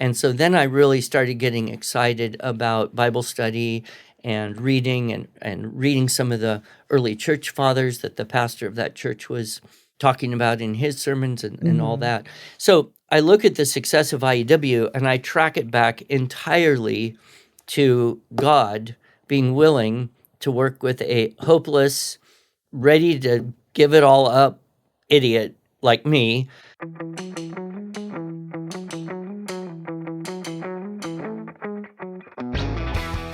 And so then I really started getting excited about Bible study and reading and reading some of the early church fathers that the pastor of that church was talking about in his sermons and all that. So I look at the success of IEW and I track it back entirely to God being willing to work with a hopeless, ready to give it all up idiot like me.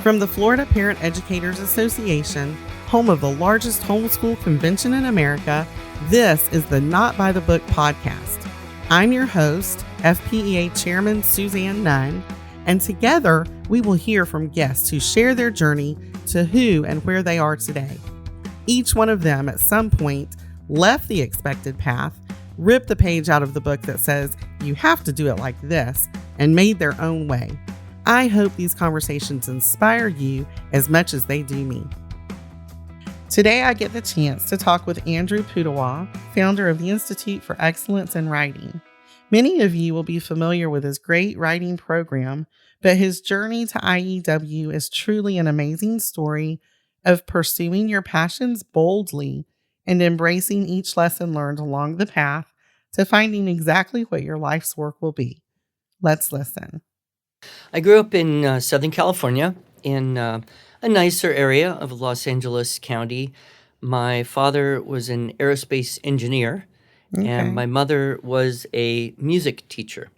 From the Florida Parent Educators Association, home of the largest homeschool convention in America, this is the Not by the Book podcast. I'm your host, FPEA Chairman Suzanne Nunn, and together we will hear from guests who share their journey to who and where they are today. Each one of them at some point left the expected path, ripped the page out of the book that says you have to do it like this, and made their own way. I hope these conversations inspire you as much as they do me. Today, I get the chance to talk with Andrew Pudewa, founder of the Institute for Excellence in Writing. Many of you will be familiar with his great writing program, but his journey to IEW is truly an amazing story of pursuing your passions boldly and embracing each lesson learned along the path to finding exactly what your life's work will be. Let's listen. I grew up in Southern California in a nicer area of Los Angeles County. My father was an aerospace engineer, and my mother was a music teacher.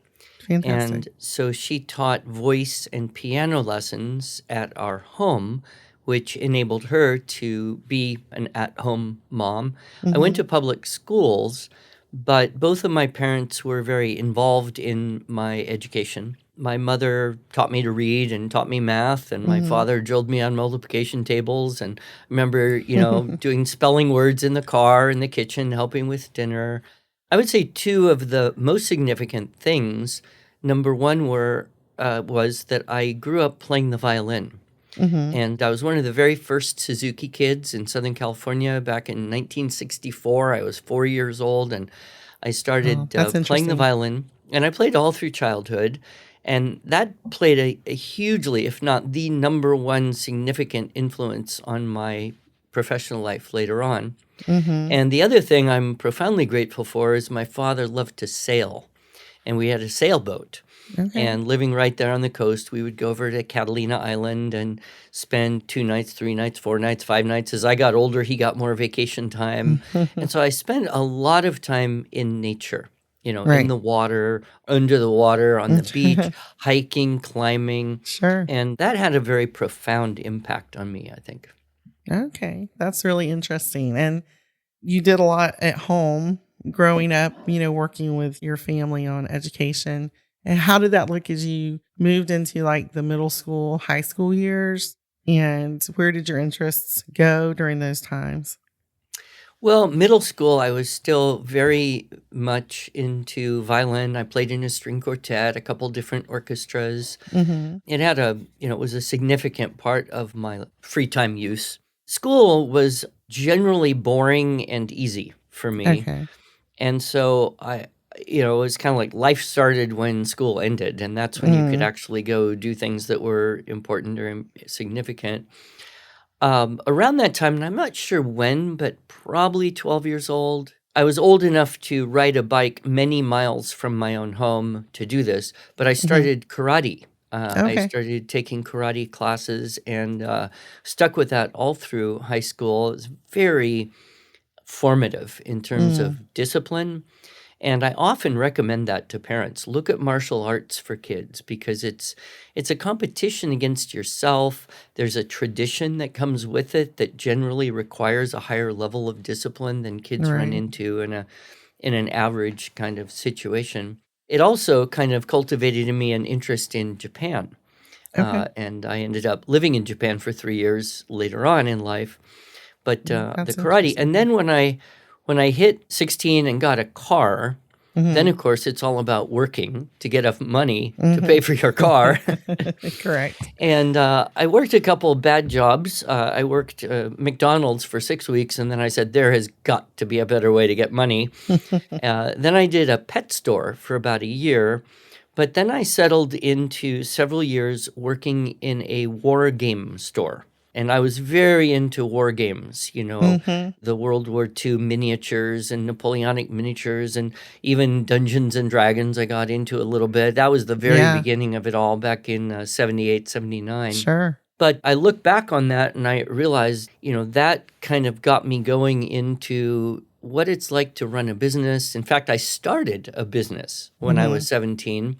Fantastic. And so she taught voice and piano lessons at our home, which enabled her to be an at-home mom. I went to public schools, but both of my parents were very involved in my education. My mother taught me to read and taught me math, and my father drilled me on multiplication tables. And I remember, doing spelling words in the car, in the kitchen, helping with dinner. I would say two of the most significant things. Number one was that I grew up playing the violin. And I was one of the very first Suzuki kids in Southern California back in 1964. I was 4 years old, and I started playing the violin. And I played all through childhood. And that played a hugely, if not the number one significant influence on my professional life later on. And the other thing I'm profoundly grateful for is my father loved to sail. And we had a sailboat. And living right there on the coast, we would go over to Catalina Island and spend 2 nights, 3 nights, 4 nights, 5 nights. As I got older, he got more vacation time. And so I spent a lot of time in nature. In the water, under the water, on the beach, hiking, climbing. Sure. And that had a very profound impact on me, I think. Okay. That's really interesting. And you did a lot at home growing up, working with your family on education. And how did that look as you moved into like the middle school, high school years? And where did your interests go during those times? Well, middle school, I was still very much into violin. I played in a string quartet, a couple different orchestras. It had it was a significant part of my free time use. School was generally boring and easy for me. Okay. And so it was kind of like life started when school ended, and that's when you could actually go do things that were important or significant. Around that time, and I'm not sure when, but probably 12 years old, I was old enough to ride a bike many miles from my own home to do this, but I started karate. I started taking karate classes and stuck with that all through high school. It was very formative in terms of discipline. And I often recommend that to parents. Look at martial arts for kids because it's a competition against yourself. There's a tradition that comes with it that generally requires a higher level of discipline than kids run into in an average kind of situation. It also kind of cultivated in me an interest in Japan. And I ended up living in Japan for 3 years later on in life. But the karate, and then when I hit 16 and got a car, then, of course, it's all about working to get enough money to pay for your car. Correct. And I worked a couple of bad jobs. I worked McDonald's for 6 weeks, and then I said, there has got to be a better way to get money. Then I did a pet store for about a year. But then I settled into several years working in a war game store. And I was very into war games, the World War II miniatures and Napoleonic miniatures and even Dungeons and Dragons I got into a little bit. That was the very Yeah, beginning of it all back in 78, 79. sure. But I look back on that and I realized, that kind of got me going into what it's like to run a business. In fact, I started a business when I was 17,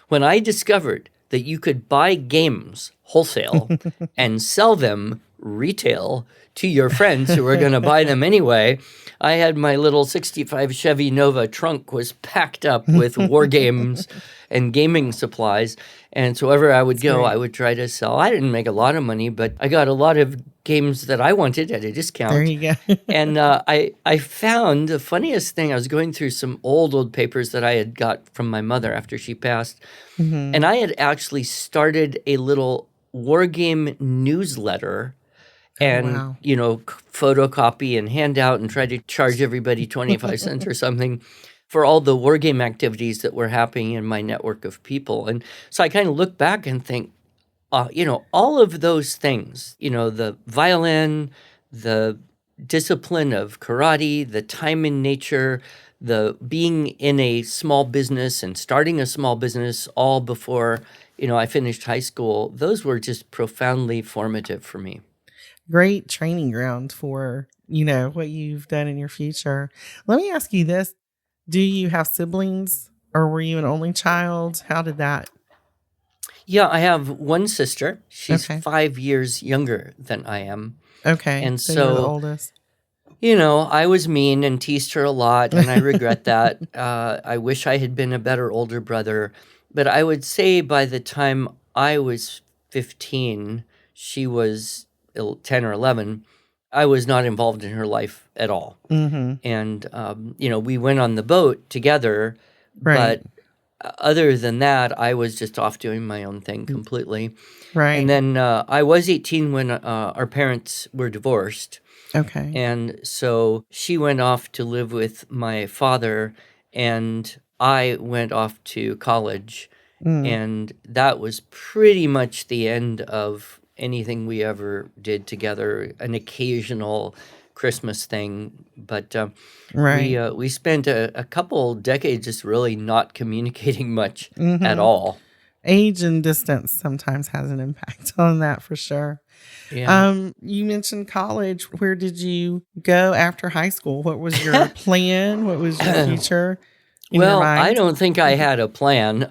when I discovered that you could buy games wholesale and sell them retail to your friends who were going to buy them anyway. I had my little 65 Chevy Nova trunk was packed up with war games and gaming supplies. And so wherever I would go, great. I would try to sell. I didn't make a lot of money, but I got a lot of games that I wanted at a There discount. you go. And I found the funniest thing. I was going through some old papers that I had got from my mother after she passed. And I had actually started a little war game newsletter and, Wow. photocopy and hand out and try to charge everybody 25 cents or something for all the war game activities that were happening in my network of people. And so I kind of look back and think, all of those things, the violin, the discipline of karate, the time in nature, the being in a small business and starting a small business all before, I finished high school, those were just profoundly formative for me. Great training ground for, what you've done in your future. Let me ask you this. Do you have siblings or were you an only child? How did that? Yeah, I have one sister. She's Okay. 5 years younger than I am. Okay. And So you're the so, oldest. I was mean and teased her a lot, and I regret that. I wish I had been a better older brother. But I would say by the time I was 15, she was 10 or 11, I was not involved in her life at all. And, we went on the boat together, Right. but other than that, I was just off doing my own thing completely. And Right. then I was 18 when our parents were divorced. Okay. And so she went off to live with my father, and I went off to college. And that was pretty much the end of anything we ever did together, an occasional Christmas thing. But Right. we spent a couple decades just really not communicating much at all. Age and distance sometimes has an impact on that for sure. Yeah. You mentioned college. Where did you go after high school? What was your plan? What was your future in your Well, I mind? don't think I had a plan.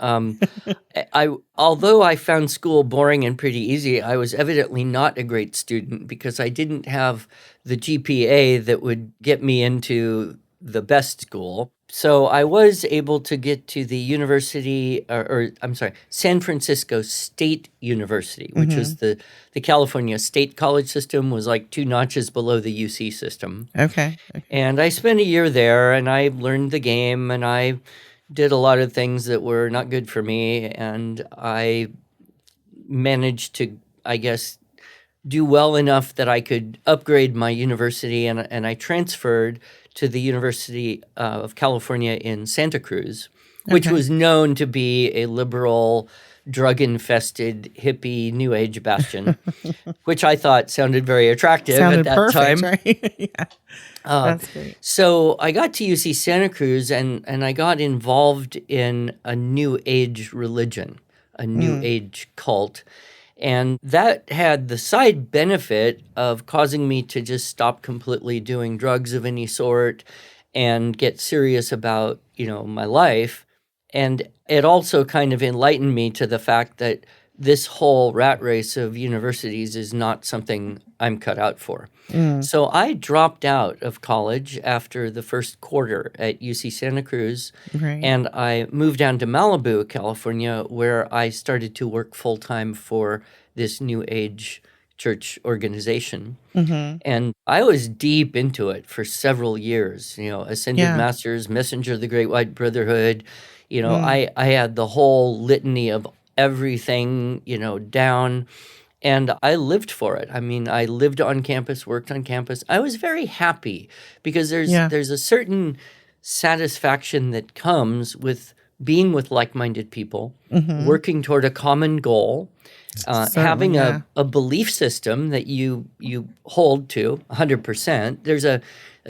Although I found school boring and pretty easy, I was evidently not a great student because I didn't have the GPA that would get me into the best school. So I was able to get to the university, or I'm sorry, San Francisco State University, which was the California State College system, was like 2 notches below the UC system. Okay. And I spent a year there, and I learned the game, and I did a lot of things that were not good for me, and I managed to, I guess, do well enough that I could upgrade my university, and I transferred to the University of California in Santa Cruz, which Okay. was known to be a liberal, drug-infested, hippie, New Age bastion, which I thought sounded very attractive at Sounded that perfect, time. right? Yeah. Uh, That's great. so I got to UC Santa Cruz, and I got involved in a New Age religion, a New Age cult. And that had the side benefit of causing me to just stop completely doing drugs of any sort and get serious about, my life. And it also kind of enlightened me to the fact that this whole rat race of universities is not something I'm cut out for. So I dropped out of college after the first quarter at UC Santa Cruz, Right. and I moved down to Malibu, California, where I started to work full time for this New Age church organization. And I was deep into it for several years, Ascended Yeah. Masters, Messenger of the Great White Brotherhood. I had the whole litany of everything, down. And I lived for it. I mean, I lived on campus, worked on campus. I was very happy because Yeah. there's a certain satisfaction that comes with being with like-minded people, Mm-hmm. working toward a common goal, Certainly, having yeah. a belief system that you hold to 100%. There's a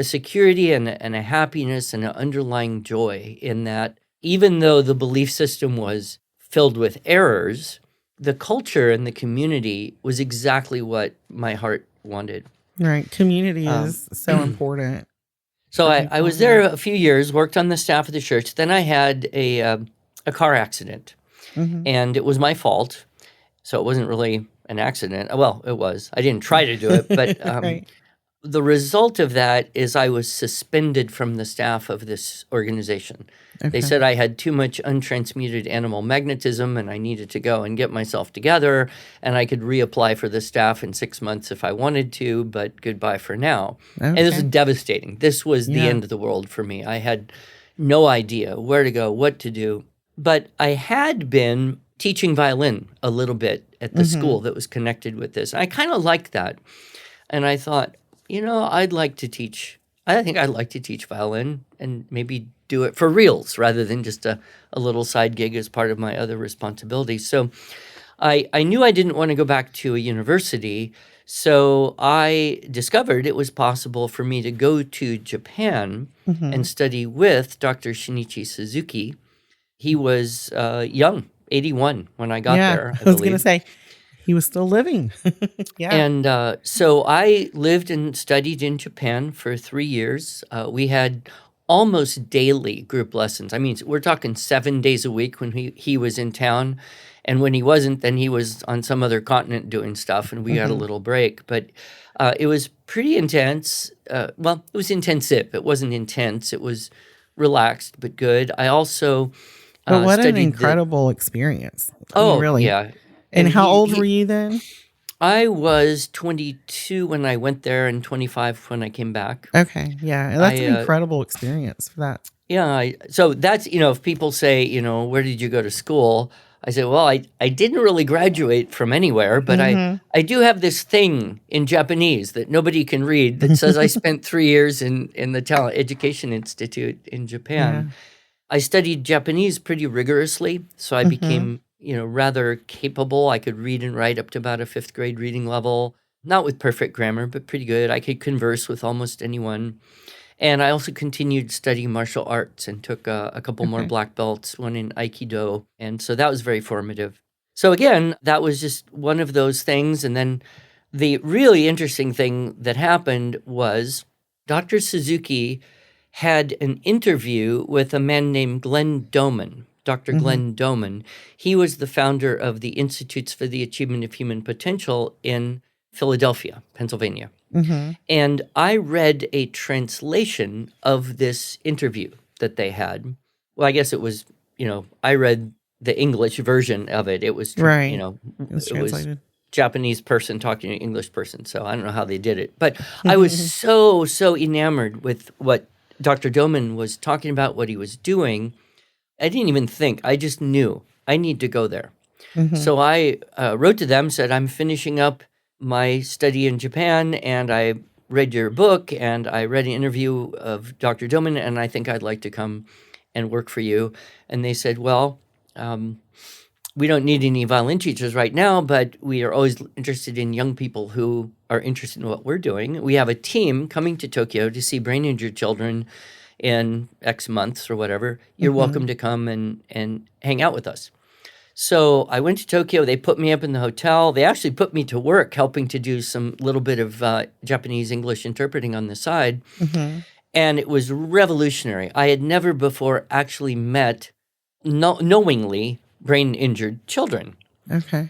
security and a happiness and an underlying joy in that. Even though the belief system was filled with errors, the culture and the community was exactly what my heart wanted. Right. Community Um, is so important so for I people. was there a few years, worked on the staff of the church. Then I had a car accident, Mm-hmm. and it was my fault. So it wasn't really an accident. Well, it was. I didn't try to do it, but Right. the result of that is I was suspended from the staff of this organization. They Okay. said I had too much untransmuted animal magnetism and I needed to go and get myself together, and I could reapply for the staff in 6 months if I wanted to, but goodbye for now. And this was Okay. devastating. This was the Yeah. end of the world for me. I had no idea where to go, what to do. But I had been teaching violin a little bit at the Mm-hmm. school that was connected with this. I kind of liked that. And I thought, I'd like to teach. I think I'd like to teach violin and maybe do it for reals rather than just a little side gig as part of my other responsibilities. So I knew I didn't want to go back to a university. So I discovered it was possible for me to go to Japan Mm-hmm. and study with Dr. Shinichi Suzuki. He was young, 81 when I got Yeah. there, I I was going to believe. say he was still living. Yeah. And so I lived and studied in Japan for 3 years. We had almost daily group lessons. I mean, we're talking 7 days a week when he was in town. And when he wasn't, then he was on some other continent doing stuff, and we had a Mm-hmm. little break. But it was pretty intense. Well, it was intensive. It wasn't intense. It was relaxed, but good. I also But what an studied the. incredible experience. I mean, Oh, really. yeah. And And how he, old were he you then? I was 22 when I went there and 25 when I came back. Okay. Yeah. That's I an incredible experience for that. so that's, if people say, where did you go to school? I say, well, I didn't really graduate from anywhere, but Mm-hmm. I do have this thing in Japanese that nobody can read that says I spent 3 years in the Talent Education Institute in Yeah. Japan. I studied Japanese pretty rigorously, so I Mm-hmm. became, rather capable. I could read and write up to about a 5th grade reading level, not with perfect grammar, but pretty good. I could converse with almost anyone. And I also continued studying martial arts and took a couple more Okay. black belts, one in Aikido. And so that was very formative. So again, that was just one of those things. And then the really interesting thing that happened was Dr. Suzuki had an interview with a man named Glenn Doman, Dr. Mm-hmm. Glenn Doman. He was the founder of the Institutes for the Achievement of Human Potential in Philadelphia, Pennsylvania. Mm-hmm. And I read a translation of this interview that they had. Well, I guess it was, I read the English version of it. It was, Right. It was it was translated. Japanese person talking to an English person. So I don't know how they did it. But I was so enamored with what Dr. Doman was talking about, what he was doing. I didn't even think. I just knew I need to go there. Mm-hmm. So I wrote to them, said, I'm finishing up my study in Japan, and I read your book, and I read an interview of Dr. Doman, and I think I'd like to come and work for you. And they said, well, we don't need any violin teachers right now, but we are always interested in young people who are interested in what we're doing. We have a team coming to Tokyo to see brain injured children in X months or whatever. You're Mm-hmm. welcome to come and hang out with us. So I went to Tokyo. They put me up in the hotel. They actually put me to work helping to do some little bit of Japanese English interpreting on the side. Mm-hmm. And it was revolutionary. I had never before actually met knowingly brain injured children. Okay.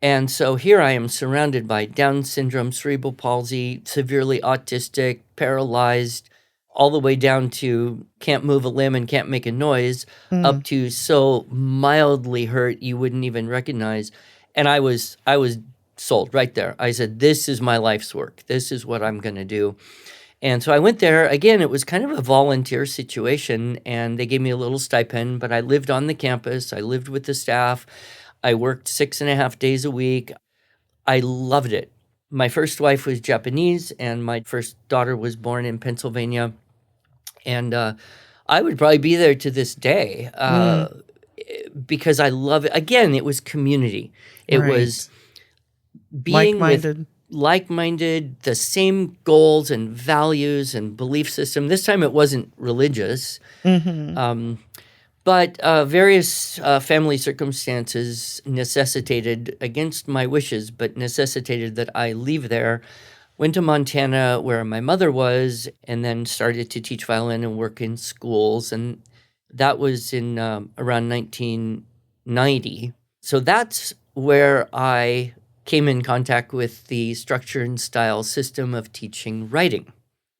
And so here I am surrounded by Down syndrome, cerebral palsy, severely autistic, paralyzed, all the way down to can't move a limb and can't make a noise, up to so mildly hurt you wouldn't even recognize. And I was sold right there. I said, this is my life's work. This is what I'm going to do. And so I went there. Again, it was kind of a volunteer situation, and they gave me a little stipend, but I lived on the campus. I lived with the staff. I worked 6.5 days a week. I loved it. My first wife was Japanese, and my first daughter was born in Pennsylvania. And I would probably be there to this day because I love it. Again, it was community. It was being like-minded. Like-minded, the same goals and values and belief system. This time it wasn't religious, but various family circumstances necessitated, against my wishes, but necessitated that I leave there. Went to Montana where my mother was, and then started to teach violin and work in schools. And that was in around 1990. So that's where I came in contact with the structure and style system of teaching writing.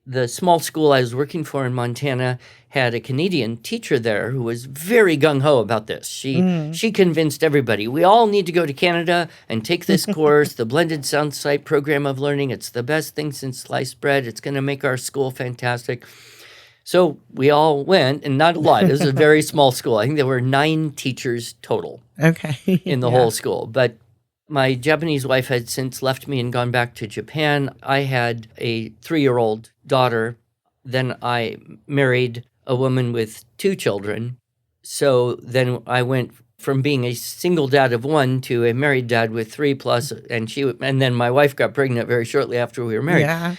The small school I was working for in Montana had a Canadian teacher there who was very gung-ho about this. She convinced everybody, we all need to go to Canada and take this course, the Blended Soundsight Program of Learning. It's the best thing since sliced bread. It's going to make our school fantastic. So we all went, and not a lot. It was a very small school. I think there were 9 teachers total in the whole school. But my Japanese wife had since left me and gone back to Japan. I had a 3-year-old daughter. Then I married a woman with 2 children. So then I went from being a single dad of 1 to a married dad with 3 plus, and then my wife got pregnant very shortly after we were married. Yeah.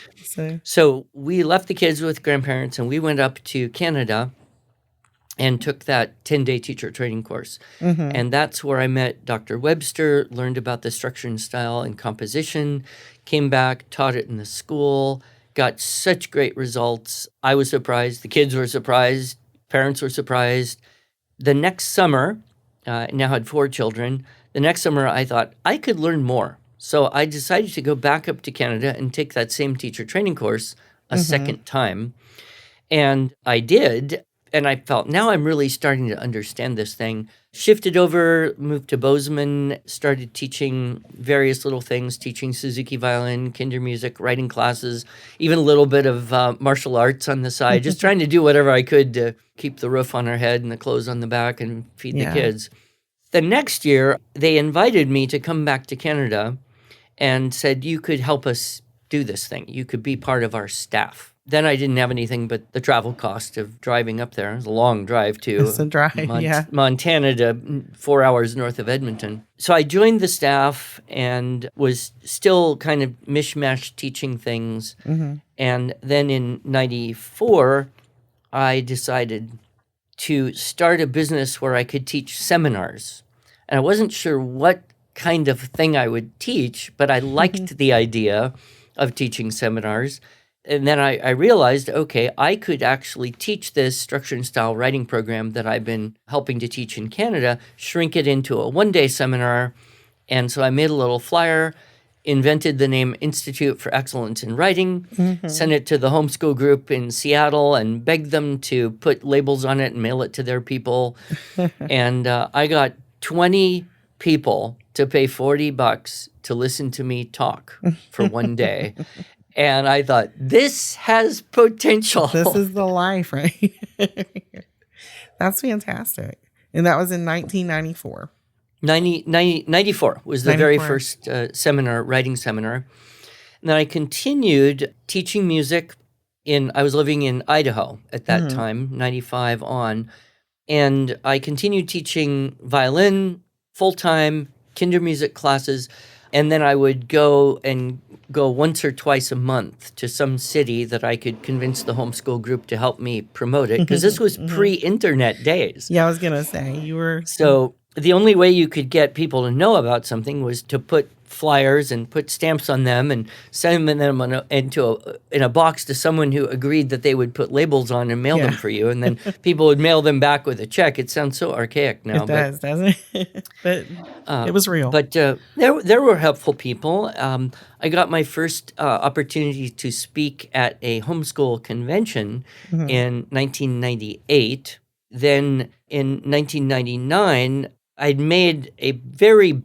So we left the kids with grandparents, and we went up to Canada and took that 10-day teacher training course. And that's where I met Dr. Webster, learned about the structure and style and composition, came back, taught it in the school, got such great results. I was surprised. The kids were surprised. Parents were surprised. The next summer, I now had 4 children. The next summer, I thought I could learn more. So I decided to go back up to Canada and take that same teacher training course a second time. And I did. And I felt, now I'm really starting to understand this thing. Shifted over, moved to Bozeman, started teaching various little things, teaching Suzuki violin, kinder music, writing classes, even a little bit of martial arts on the side, just trying to do whatever I could to keep the roof on our head and the clothes on the back and feed the kids. The next year, they invited me to come back to Canada and said, you could help us do this thing. You could be part of our staff. Then I didn't have anything but the travel cost of driving up there. It was a long drive to Montana to 4 hours north of Edmonton. So I joined the staff and was still kind of mishmash teaching things. And then in 94, I decided to start a business where I could teach seminars. And I wasn't sure what kind of thing I would teach, but I liked the idea of teaching seminars. And then I realized, okay, I could actually teach this structure and style writing program that I've been helping to teach in Canada, shrink it into a 1-day seminar. And so I made a little flyer, invented the name Institute for Excellence in Writing, sent it to the Homeschool group in Seattle and begged them to put labels on it and mail it to their people. And I got 20 people to pay $40 to listen to me talk for 1 day. And I thought, this has potential. This is the life, right? That's fantastic. And that was in 1994. 94 was the 94. very first writing seminar. And then I continued teaching music I was living in Idaho at that time, 95 on. And I continued teaching violin full-time, kinder music classes. And then I would go once or twice a month to some city that I could convince the homeschool group to help me promote it, because this was pre-internet days. Yeah, I was going to say, you were... So the only way you could get people to know about something was to put flyers and put stamps on them and send them in a box to someone who agreed that they would put labels on and mail them for you. And then people would mail them back with a check. It sounds so archaic now. It does, doesn't it? But it was real. But there were helpful people. I got my first opportunity to speak at a homeschool convention in 1998. Then in 1999, I'd made a very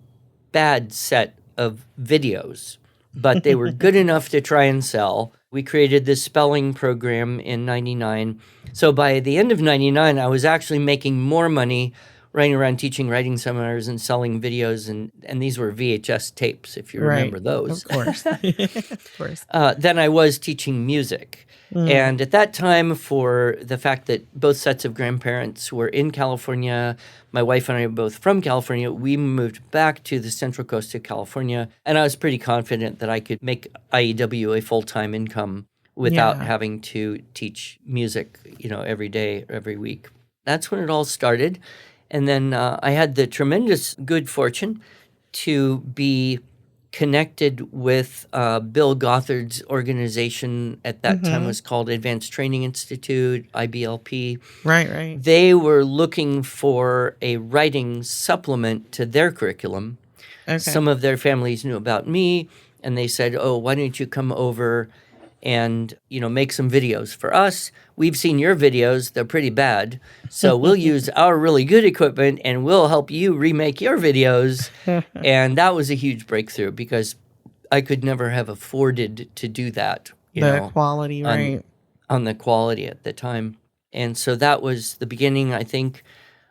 bad set of videos, but they were good enough to try and sell. We created this spelling program in 99. So by the end of 99, I was actually making more money running around teaching writing seminars and selling videos, and these were VHS tapes, if you remember those. Of course. Of course. Then I was teaching music. And at that time, for the fact that both sets of grandparents were in California, my wife and I are both from California, we moved back to the Central Coast of California, and I was pretty confident that I could make IEW a full-time income without having to teach music, every day, every week. That's when it all started. And then I had the tremendous good fortune to be connected with Bill Gothard's organization. At that time was called Advanced Training Institute, IBLP. Right. They were looking for a writing supplement to their curriculum. Okay. Some of their families knew about me, and they said, "Oh, why don't you come over and, make some videos for us? We've seen your videos. They're pretty bad. So we'll use our really good equipment and we'll help you remake your videos." And that was a huge breakthrough because I could never have afforded to do that, quality, right? On the quality at the time. And so that was the beginning, I think.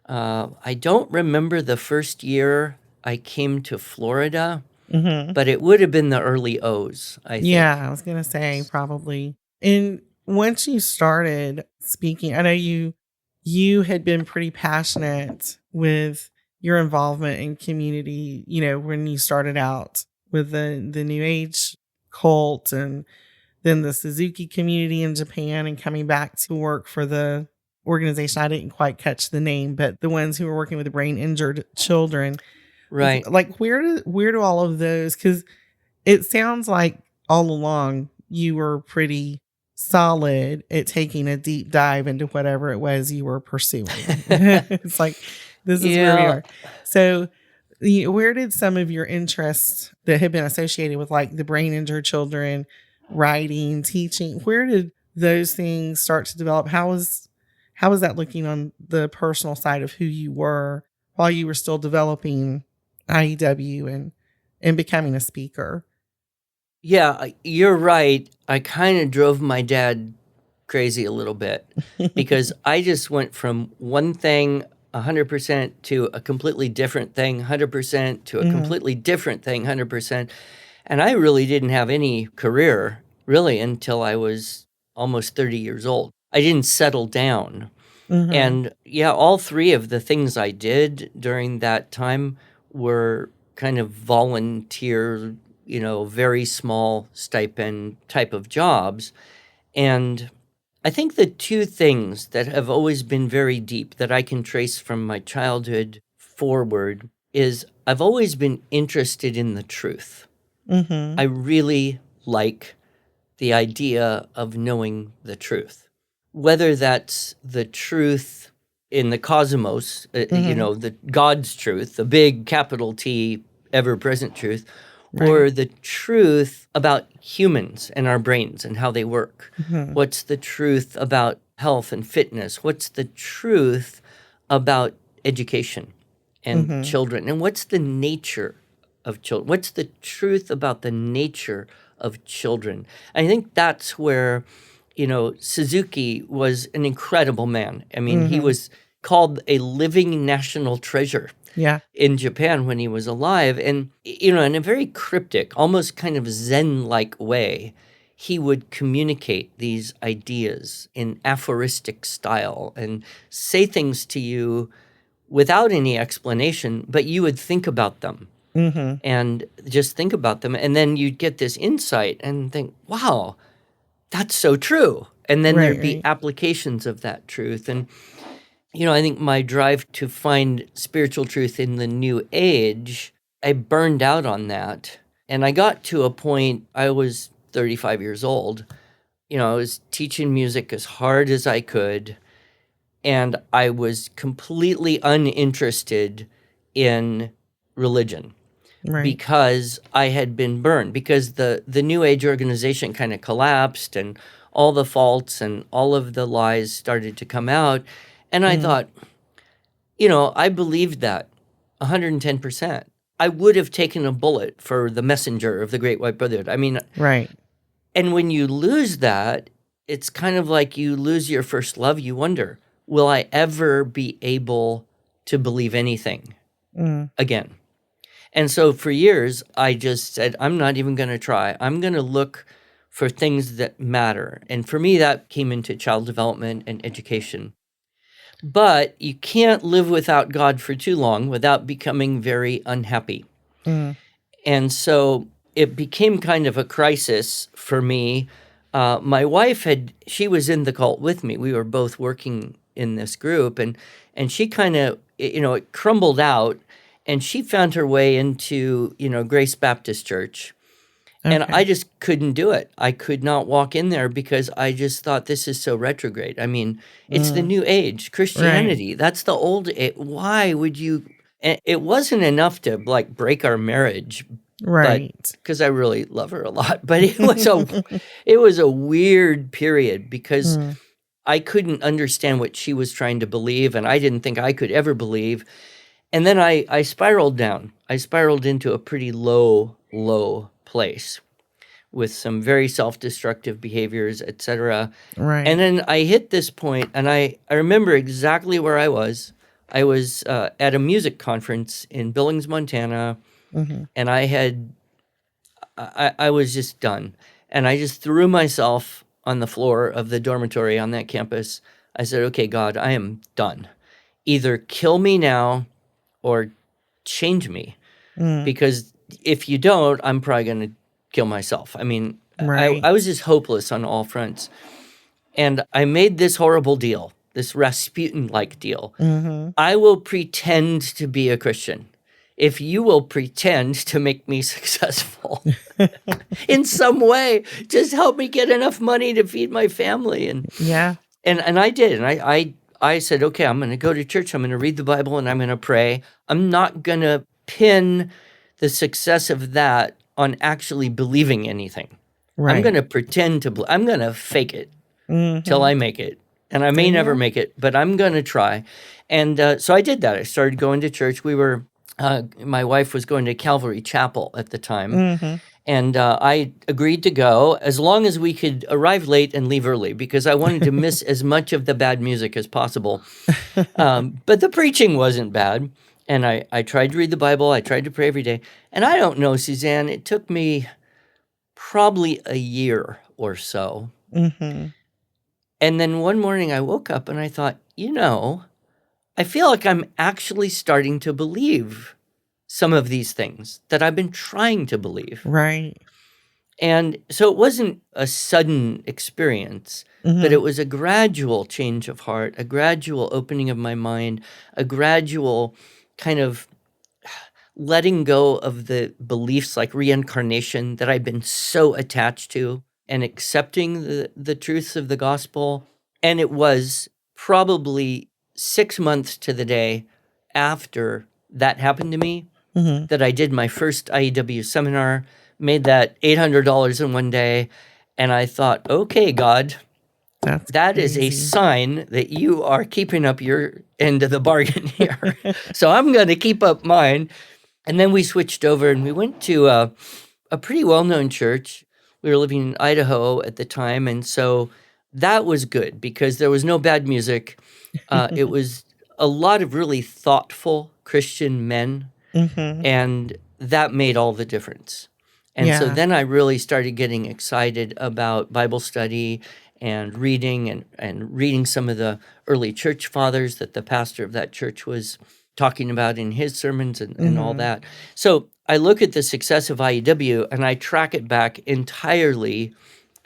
I don't remember the first year I came to Florida. But it would have been the early O's, I think. Yeah, I was going to say probably. And once you started speaking, I know you had been pretty passionate with your involvement in community, when you started out with the New Age cult and then the Suzuki community in Japan and coming back to work for the organization. I didn't quite catch the name, but the ones who were working with the brain injured children. Right. Like where do all of those, because it sounds like all along you were pretty solid at taking a deep dive into whatever it was you were pursuing. It's like, this is where we are. So where did some of your interests that had been associated with like the brain injured children, writing, teaching, where did those things start to develop? How was that looking on the personal side of who you were while you were still developing IEW and becoming a speaker? Yeah, you're right. I kind of drove my dad crazy a little bit because I just went from one thing 100% to a completely different thing 100% to a completely different thing 100%. And I really didn't have any career really until I was almost 30 years old. I didn't settle down. And all three of the things I did during that time were kind of volunteer, very small stipend type of jobs. And I think the two things that have always been very deep that I can trace from my childhood forward is I've always been interested in the truth. I really like the idea of knowing the truth, whether that's the truth in the cosmos, the God's truth, the big capital T, ever-present truth, or the truth about humans and our brains and how they work. What's the truth about health and fitness? What's the truth about education and children? And what's the nature of children? What's the truth about the nature of children? I think that's where Suzuki was an incredible man. I mean, he was called a living national treasure in Japan when he was alive. And, in a very cryptic, almost kind of Zen-like way, he would communicate these ideas in aphoristic style and say things to you without any explanation, but you would think about them. And just think about them. And then you'd get this insight and think, wow, that's so true. And then there'd be applications of that truth. And, I think my drive to find spiritual truth in the new age, I burned out on that. And I got to a point, I was 35 years old. I was teaching music as hard as I could. And I was completely uninterested in religion. Because I had been burned, because the New Age organization kind of collapsed and all the faults and all of the lies started to come out. And I thought, I believed that 110%. I would have taken a bullet for the messenger of the Great White Brotherhood. I mean, and when you lose that, it's kind of like you lose your first love. You wonder, will I ever be able to believe anything Mm. again. And so for years, I just said, I'm not even going to try. I'm going to look for things that matter. And for me, that came into child development and education. But you can't live without God for too long without becoming very unhappy. Mm. And so it became kind of a crisis for me. My wife she was in the cult with me. We were both working in this group, and she kind of, it crumbled out, and she found her way into, Grace Baptist Church. And I Okay. just couldn't do it. I could not walk in there because I just thought this is so retrograde. I mean, it's the new age, Right. Christianity. That's the old. Why would you? It wasn't enough to like break our marriage, but Right. because I really love her a lot. But it was a weird period because Mm. I couldn't understand what she was trying to believe, and I didn't think I could ever believe. And then I spiraled down. I spiraled into a pretty low place with some very self-destructive behaviors, etc. Right. And then I hit this point, and I remember exactly where I was. I was at a music conference in Billings, Montana, Mm-hmm. and I was just done. And I just threw myself on the floor of the dormitory on that campus. I said, okay, God, I am done. Either kill me now or change me. Mm. Because if you don't, I'm probably going to kill myself. I mean, Right. I was just hopeless on all fronts. And I made this horrible deal, this Rasputin-like deal. Mm-hmm. I will pretend to be a Christian if you will pretend to make me successful in some way. Just help me get enough money to feed my family. Yeah. And I did. And I said, okay, I'm going to go to church. I'm going to read the Bible and I'm going to pray. I'm not going to pin the success of that on actually believing anything. Right. I'm going to pretend to I'm going to fake it till Mm-hmm. I make it. And I may never Yeah. make it, but I'm going to try. And so I did that. I started going to church. My wife was going to Calvary Chapel at the time. Mm-hmm. And I agreed to go as long as we could arrive late and leave early because I wanted to miss as much of the bad music as possible. But the preaching wasn't bad. And I tried to read the Bible. I tried to pray every day. And I don't know, Suzanne, it took me probably a year or so. Mm-hmm. And then one morning I woke up and I thought, I feel like I'm actually starting to believe some of these things that I've been trying to believe. Right. And so it wasn't a sudden experience, but it was a gradual change of heart, a gradual opening of my mind, a gradual kind of letting go of the beliefs like reincarnation that I've been so attached to and accepting the truths of the gospel. And it was probably 6 months to the day after that happened to me Mm-hmm. that I did my first IEW seminar, made that $800 in one day. And I thought, okay, God, That's that is a crazy. sign that you are keeping up your end of the bargain here. So I'm going to keep up mine. And then we switched over and we went to a pretty well-known church. We were living in Idaho at the time. And so that was good because there was no bad music. It was a lot of really thoughtful Christian men. Mm-hmm. And that made all the difference. And so Yeah. then I really started getting excited about Bible study and reading and reading some of the early church fathers that the pastor of that church was talking about in his sermons and all Mhm. that. So I look at the success of IEW and I track it back entirely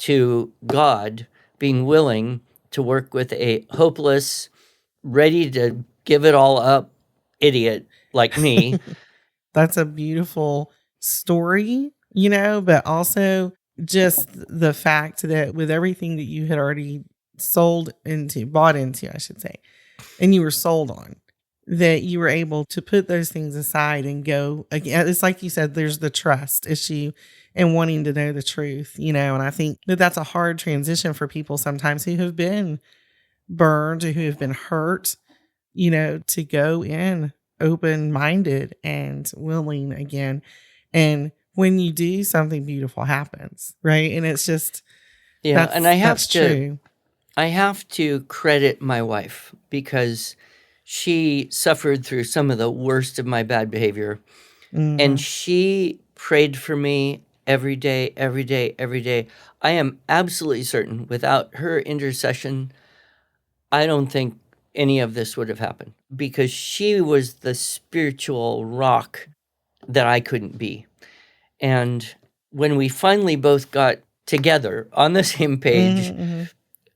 to God being willing to work with a hopeless, ready to give it all up idiot like me. That's a beautiful story, but also just the fact that with everything that you had already bought into, I should say, and you were sold on, that you were able to put those things aside and go again. It's like you said, there's the trust issue and wanting to know the truth, and I think that that's a hard transition for people sometimes who have been burned or who have been hurt, to go in open-minded and willing again. And when you do, something beautiful happens, right? And it's just Yeah, and I that's true. have to credit my wife because She suffered through some of the worst of my bad behavior. And Mm. she prayed for me every day, every day, every day. I am absolutely certain without her intercession, I don't think any of this would have happened, because she was the spiritual rock that I couldn't be. And when we finally both got together on the same page, Mm-hmm.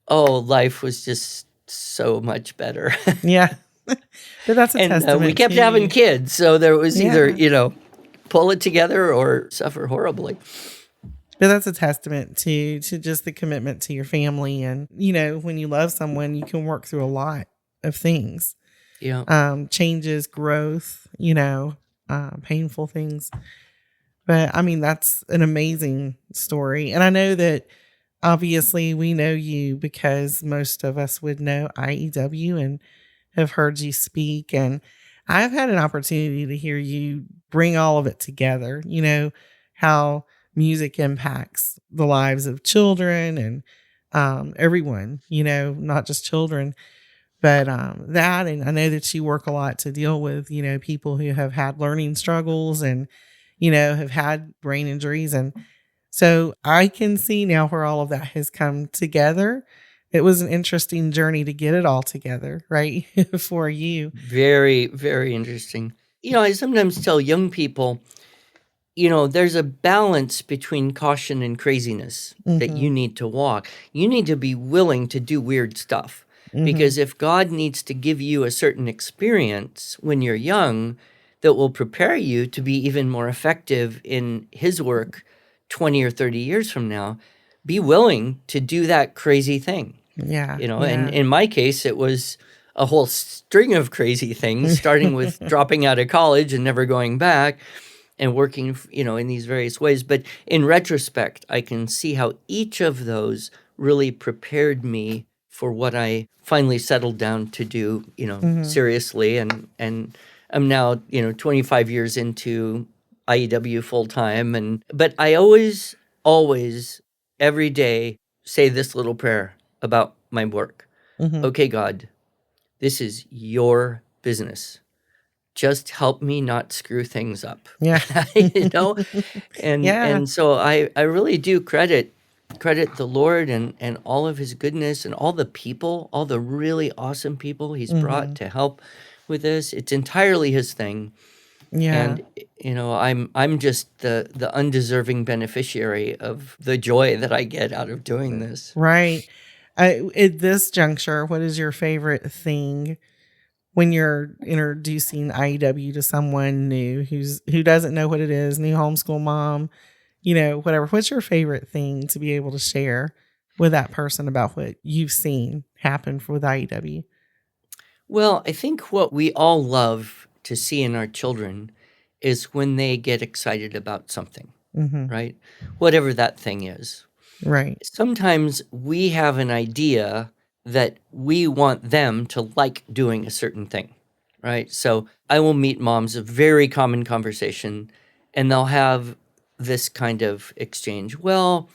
oh, life was just so much better. Yeah. But that's a And we testament kept having to, kids, so there was either, yeah. pull it together or suffer horribly. But that's a testament to just the commitment to your family. And, when you love someone, you can work through a lot of things. Yeah. Changes, growth, painful things. But I mean, that's an amazing story. And I know that obviously we know you because most of us would know IEW and have heard you speak. And I've had an opportunity to hear you bring all of it together, how music impacts the lives of children and everyone, not just children. But that, and I know that you work a lot to deal with, people who have had learning struggles and, have had brain injuries. And so I can see now where all of that has come together. It was an interesting journey to get it all together, right? For you. Very, very interesting. I sometimes tell young people, there's a balance between caution and craziness that Mm-hmm. you need to walk. You need to be willing to do weird stuff. Mm-hmm. Because if God needs to give you a certain experience when you're young that will prepare you to be even more effective in his work 20 or 30 years from now, be willing to do that crazy thing. Yeah. And in my case, it was a whole string of crazy things, starting with dropping out of college and never going back and working, in these various ways. But in retrospect, I can see how each of those really prepared me for what I finally settled down to do, Mm-hmm. seriously. And I'm now, 25 years into IEW full time. But I always, every day say this little prayer about my work. Mm-hmm. Okay, God, this is your business. Just help me not screw things up. Yeah. And Yeah. and so I really do credit the Lord and all of his goodness and all the people, all the really awesome people he's brought Mm-hmm. to help with this. It's entirely his thing. Yeah. And I'm just the undeserving beneficiary of the joy that I get out of doing this. Right. At this juncture, what is your favorite thing when you're introducing IEW to someone new who doesn't know what it is, new homeschool mom, whatever? What's your favorite thing to be able to share with that person about what you've seen happen with IEW? Well, I think what we all love to see in our children is when they get excited about something, Mm-hmm. right? Whatever that thing is. Right. Sometimes we have an idea that we want them to like doing a certain thing, right? So I will meet moms, a very common conversation, and they'll have this kind of exchange. Well,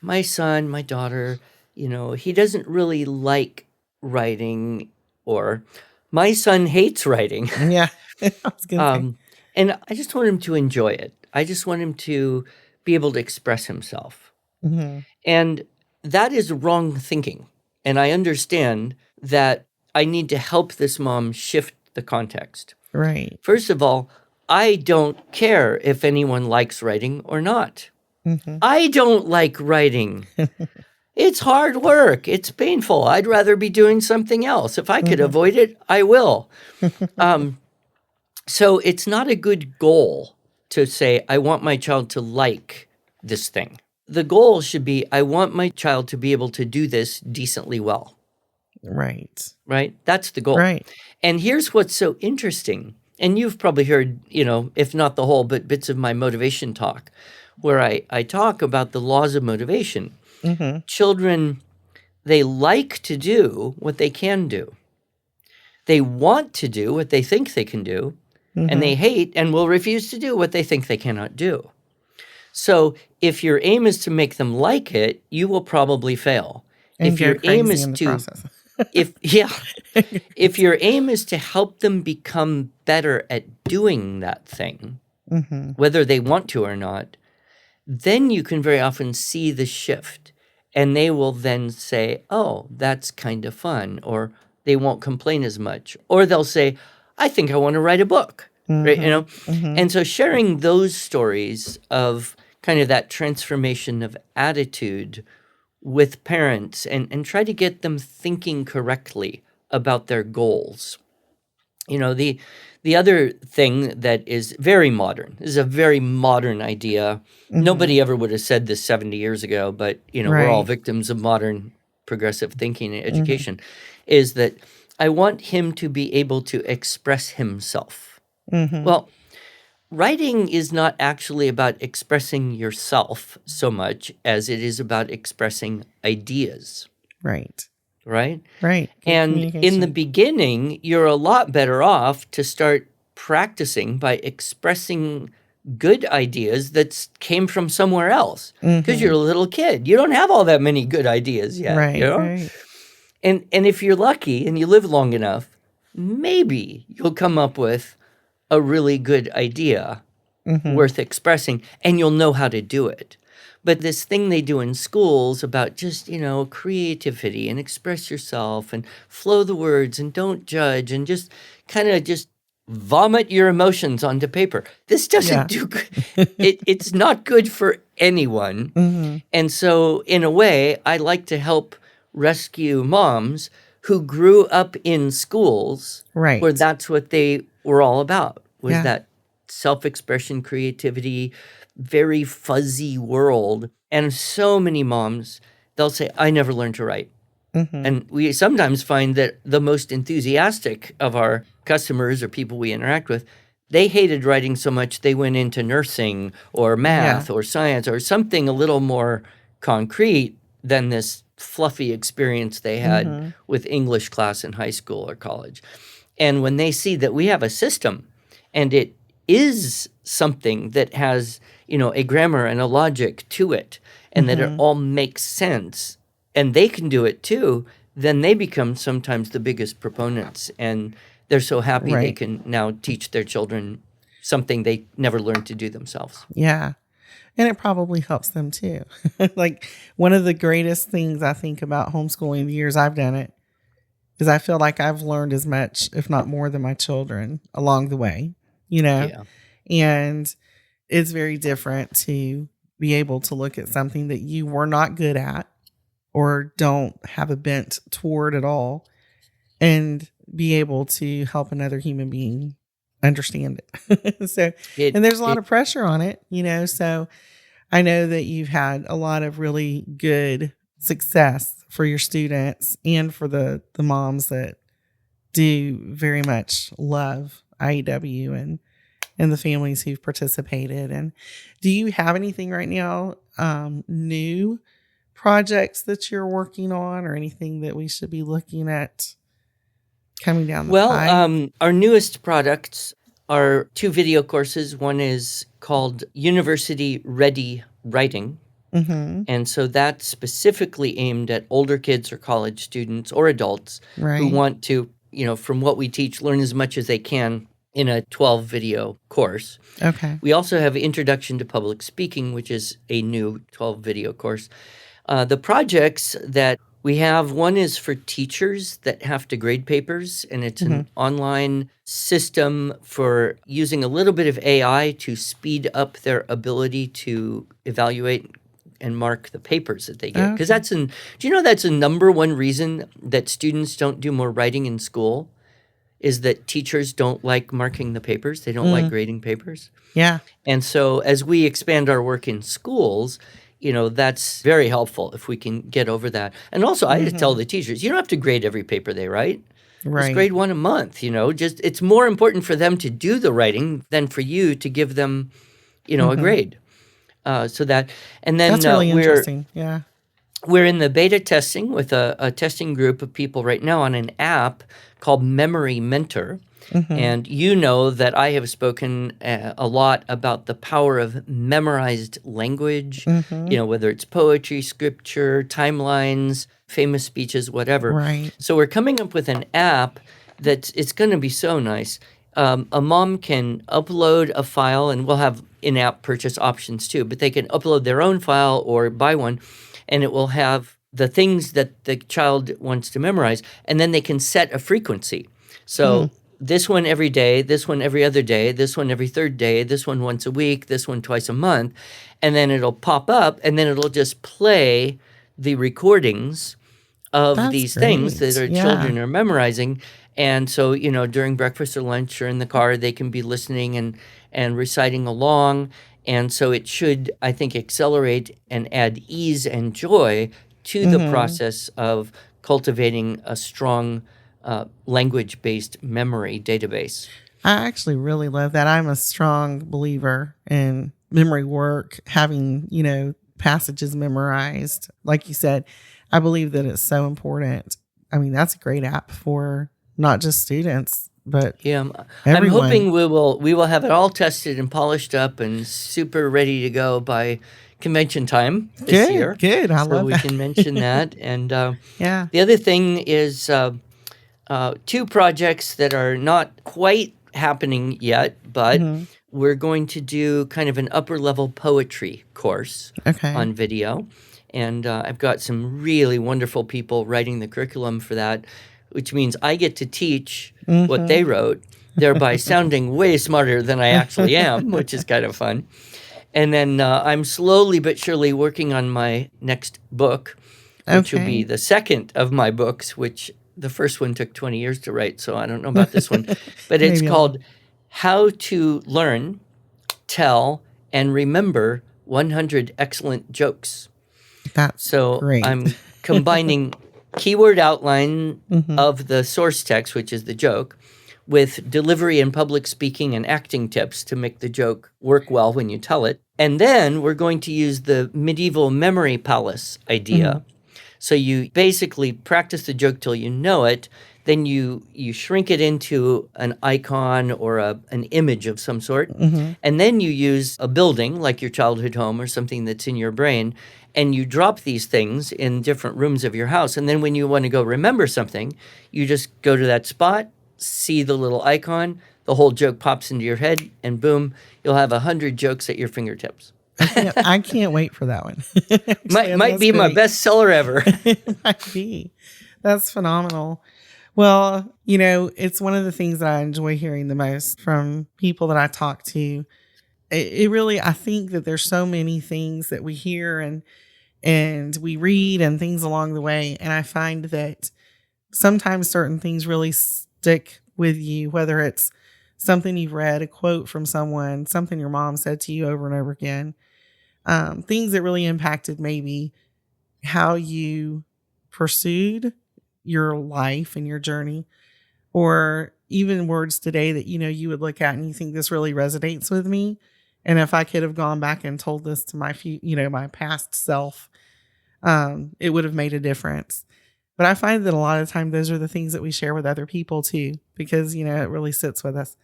my son, my daughter, he doesn't really like writing, or my son hates writing. Yeah. I was gonna say. And I just want him to enjoy it. I just want him to be able to express himself. Mm-hmm. And that is wrong thinking. And I understand that I need to help this mom shift the context. Right. First of all, I don't care if anyone likes writing or not. Mm-hmm. I don't like writing. It's hard work. It's painful. I'd rather be doing something else. If I could Mm-hmm. avoid it, I will. So it's not a good goal to say, I want my child to like this thing. The goal should be, I want my child to be able to do this decently well. Right. Right? That's the goal. Right. And here's what's so interesting. And you've probably heard, if not the whole, but bits of my motivation talk, where I talk about the laws of motivation. Mm-hmm. Children, they like to do what they can do. They want to do what they think they can do, Mm-hmm. and they hate and will refuse to do what they think they cannot do. So if your aim is to make them like it, you will probably fail. And If go your aim crazy is in the to process. if your aim is to help them become better at doing that thing, whether they want to or not, then you can very often see the shift. And they will then say, oh, that's kind of fun. Or they won't complain as much. Or they'll say, I think I want to write a book. Right? And so sharing those stories of kind of that transformation of attitude with parents and try to get them thinking correctly about their goals. The other thing that is very modern, this is a very modern idea. Nobody ever would have said this 70 years ago, but, we're all victims of modern progressive thinking and education, is that I want him to be able to express himself. Well, writing is not actually about expressing yourself so much as it is about expressing ideas. Right. Right? Right. And in the beginning, you're a lot better off to start practicing by expressing good ideas that came from somewhere else. Because you're a little kid. You don't have all that many good ideas yet. Right, right. And if you're lucky and you live long enough, maybe you'll come up with a really good idea worth expressing, and you'll know how to do it. But this thing they do in schools about just, creativity and express yourself and flow the words and don't judge and just kind of just vomit your emotions onto paper. This doesn't do good. It's not good for anyone. And so in a way, I like to help rescue moms who grew up in schools where that's what they were all about, was that self-expression, creativity, very fuzzy world. And so many moms, they'll say, I never learned to write. And we sometimes find that the most enthusiastic of our customers or people we interact with, they hated writing so much they went into nursing or math or science or something a little more concrete than this fluffy experience they had with English class in high school or college. And when they see that we have a system and it is something that has, a grammar and a logic to it, and that it all makes sense, and they can do it too, then they become sometimes the biggest proponents. And they're so happy they can now teach their children something they never learned to do themselves. Yeah. And it probably helps them too. Like one of the greatest things I think about homeschooling the years I've done it is I feel like I've learned as much, if not more, than my children along the way, And it's very different to be able to look at something that you were not good at or don't have a bent toward at all and be able to help another human being understand it. And there's a lot of pressure on it, so I know that you've had a lot of really good success for your students and for the moms that do very much love IEW and the families who've participated. And do you have anything right now, new projects that you're working on or anything that we should be looking at coming down the pipe? Our newest products are 2 video courses. One is called University Ready Writing. And so that's specifically aimed at older kids or college students or adults who want to, from what we teach, learn as much as they can in a 12 video course. Okay. We also have Introduction to Public Speaking, which is a new 12 video course. The projects that we have, one is for teachers that have to grade papers, and it's an online system for using a little bit of AI to speed up their ability to evaluate and mark the papers that they get. Because do you know that's a number one reason that students don't do more writing in school? Is that teachers don't like marking the papers. They don't like grading papers. Yeah. And so as we expand our work in schools, that's very helpful if we can get over that. And also I just tell the teachers, you don't have to grade every paper they write. Just grade one a month, just it's more important for them to do the writing than for you to give them, a grade. So that, and then that's really interesting. Yeah. We're in the beta testing with a testing group of people right now on an app called Memory Mentor. And you know that I have spoken a lot about the power of memorized language, whether it's poetry, scripture, timelines, famous speeches, whatever. Right. So we're coming up with an app it's going to be so nice. A mom can upload a file, and we'll have in-app purchase options too, but they can upload their own file or buy one, and it will have the things that the child wants to memorize, and then they can set a frequency. So this one every day, this one every other day, this one every third day, this one once a week, this one twice a month, and then it'll pop up, and then it'll just play the recordings of That's these great. things that our Yeah. children are memorizing. And so, during breakfast or lunch or in the car, they can be listening and reciting along. And so it should, I think, accelerate and add ease and joy to the process of cultivating a strong language-based memory database. I actually really love that. I'm a strong believer in memory work, having, passages memorized. Like you said, I believe that it's so important. I mean, that's a great app for not just students, but I'm everyone. hoping we will have it all tested and polished up and super ready to go by convention time this year. Good. I so love we that. can mention that. And Yeah. the other thing is two projects that are not quite happening yet, but we're going to do kind of an upper level poetry course Okay. on video. And I've got some really wonderful people writing the curriculum for that, which means I get to teach what they wrote, thereby sounding way smarter than I actually am, which is kind of fun. And then I'm slowly but surely working on my next book, which will be the second of my books, which the first one took 20 years to write, so I don't know about this one. But it's called How to Learn, Tell, and Remember 100 Excellent Jokes. That's So great. I'm combining keyword outline of the source text, which is the joke, with delivery and public speaking and acting tips to make the joke work well when you tell it. And then we're going to use the medieval memory palace idea. So you basically practice the joke till you know it, then you shrink it into an icon or an image of some sort, and then you use a building like your childhood home or something that's in your brain, and you drop these things in different rooms of your house. And then when you want to go remember something, you just go to that spot, see the little icon, the whole joke pops into your head, and boom, you'll have 100 jokes at your fingertips. I can't wait for that one. Actually, might be my best seller ever. It might be. That's phenomenal. Well, it's one of the things that I enjoy hearing the most from people that I talk to. It really, I think that there's so many things that we hear and we read and things along the way. And I find that sometimes certain things really stick with you, whether it's something you've read, a quote from someone, something your mom said to you over and over again. Things that really impacted maybe how you pursued your life and your journey, or even words today that, you would look at and you think this really resonates with me. And if I could have gone back and told this to my my past self, it would have made a difference. But I find that a lot of the time, those are the things that we share with other people too, because, it really sits with us.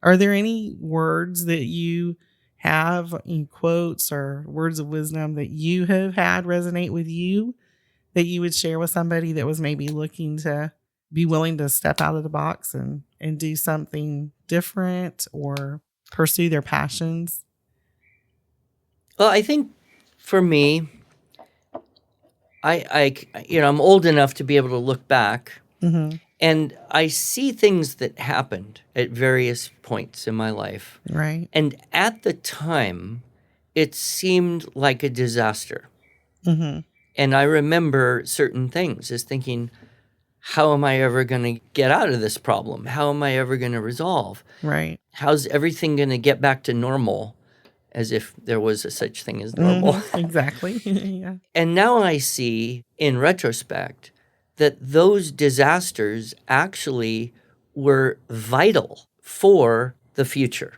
Are there any words that you have in quotes or words of wisdom that you have had resonate with you that you would share with somebody that was maybe looking to be willing to step out of the box and do something different or pursue their passions? Well, I think for me, I'm old enough to be able to look back, and I see things that happened at various points in my life. Right. And at the time, it seemed like a disaster. And I remember certain things as thinking, how am I ever going to get out of this problem? How am I ever going to resolve? Right. How's everything going to get back to normal? As if there was a such thing as normal. Exactly. Yeah. And now I see, in retrospect, that those disasters actually were vital for the future.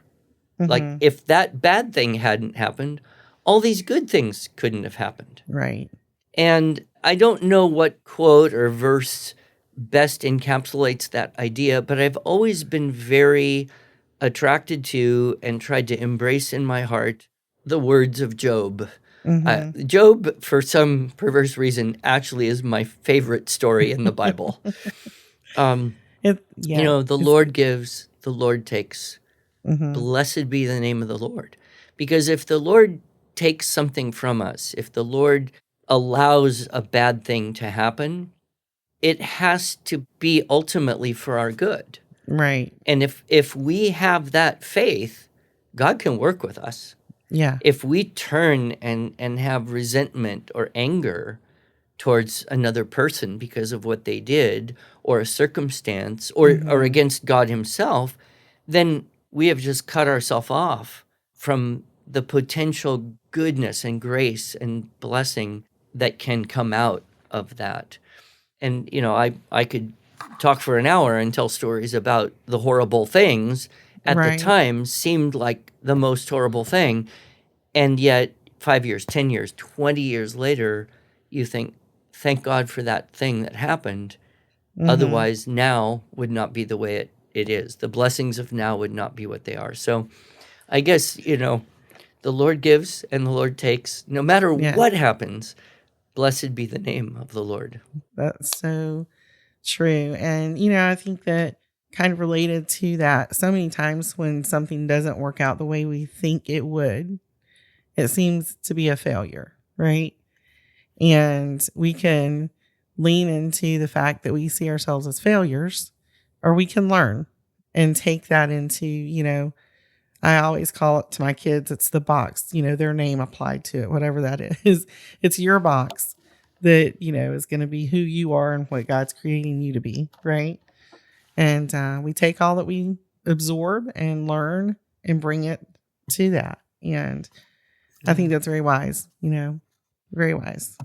Like, if that bad thing hadn't happened, all these good things couldn't have happened. Right. And I don't know what quote or verse best encapsulates that idea, but I've always been very attracted to and tried to embrace in my heart the words of Job. Job, for some perverse reason, actually is my favorite story in the Bible. The Lord gives, the Lord takes. Blessed be the name of the Lord. Because if the Lord takes something from us, if the Lord allows a bad thing to happen, it has to be ultimately for our good. Right. And if we have that faith, God can work with us. Yeah. If we turn and have resentment or anger towards another person because of what they did or a circumstance or against God himself, then we have just cut ourselves off from the potential goodness and grace and blessing that can come out of that. And, I could talk for an hour and tell stories about the horrible things at the time seemed like the most horrible thing. And yet 5 years, 10 years, 20 years later, you think, thank God for that thing that happened. Otherwise, now would not be the way it is. The blessings of now would not be what they are. So I guess, the Lord gives and the Lord takes. No matter what happens, blessed be the name of the Lord. That's so true. And, I think that kind of related to that, so many times when something doesn't work out the way we think it would, it seems to be a failure, right? And we can lean into the fact that we see ourselves as failures, or we can learn and take that into, I always call it to my kids, it's the box, their name applied to it, whatever that is. It's your box that, is going to be who you are and what God's creating you to be, right? And we take all that we absorb and learn and bring it to that. And I think that's very wise, very wise.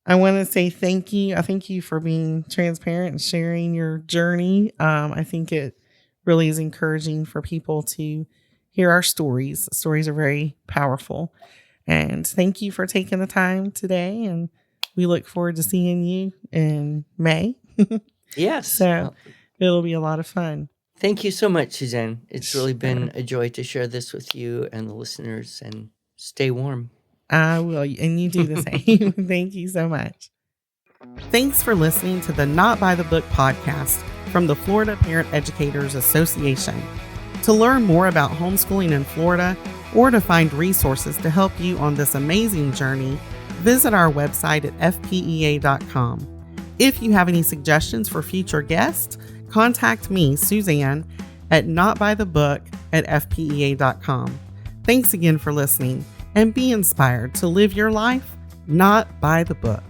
I want to say thank you. I thank you for being transparent and sharing your journey. I think it really is encouraging for people to hear our stories. Stories are very powerful. And thank you for taking the time today. And we look forward to seeing you in May. Yes. So it'll be a lot of fun. Thank you so much, Suzanne. It's really been a joy to share this with you and the listeners, and stay warm. I will, and you do the same. Thank you so much. Thanks for listening to the Not by the Book podcast from the Florida Parent Educators Association. To learn more about homeschooling in Florida or to find resources to help you on this amazing journey, visit our website at FPEA.com. If you have any suggestions for future guests, contact me, Suzanne, at notbythebook@fpea.com. Thanks again for listening, and be inspired to live your life not by the book.